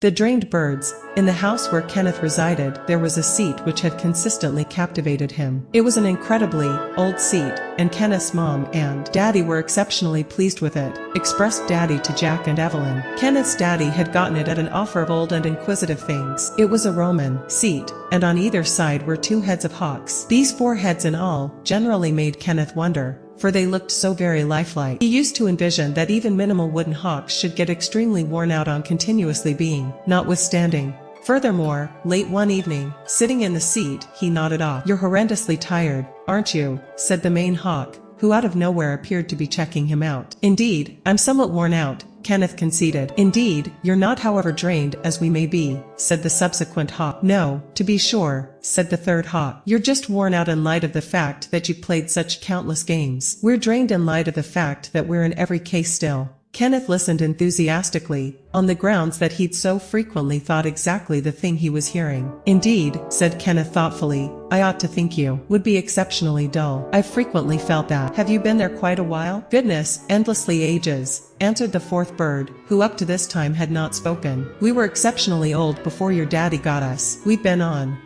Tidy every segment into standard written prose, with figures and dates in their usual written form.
The drained birds. In the house where Kenneth resided, there was a seat which had consistently captivated him. It was an incredibly old seat, and Kenneth's mom and daddy were exceptionally pleased with it, expressed daddy to Jack and Evelyn. Kenneth's daddy had gotten it at an offer of old and inquisitive things. It was a Roman seat, and on either side were 2 heads of hawks. These 4 heads in all generally made Kenneth wonder, for they looked so very lifelike. He used to envision that even minimal wooden hawks should get extremely worn out on continuously being, notwithstanding. Furthermore, late one evening, sitting in the seat, he nodded off. "You're horrendously tired, aren't you?" said the main hawk, who out of nowhere appeared to be checking him out. "Indeed, I'm somewhat worn out," Kenneth conceded. "Indeed, you're not however drained as we may be," said the subsequent hawk. "No, to be sure," said the third hawk. "You're just worn out in light of the fact that you played such countless games. We're drained in light of the fact that we're in every case still." Kenneth listened enthusiastically, on the grounds that he'd so frequently thought exactly the thing he was hearing. "Indeed," said Kenneth thoughtfully, "I ought to think you would be exceptionally dull. I've frequently felt that." "Have you been there quite a while?" "Goodness, endlessly ages," answered the 4th bird, who up to this time had not spoken. "We were exceptionally old before your daddy got us. We've been on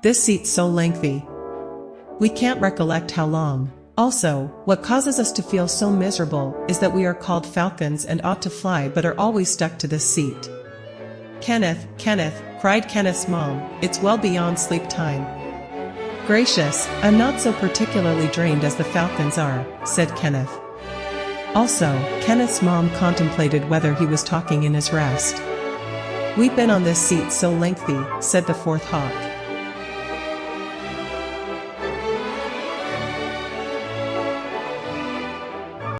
this seat so lengthy. We can't recollect how long. Also, what causes us to feel so miserable is that we are called falcons and ought to fly but are always stuck to this seat." "Kenneth, Kenneth," cried Kenneth's mom, "it's well beyond sleep time." "Gracious, I'm not so particularly drained as the falcons are," said Kenneth. Also, Kenneth's mom contemplated whether he was talking in his rest. "We've been on this seat so lengthy," said the 4th hawk.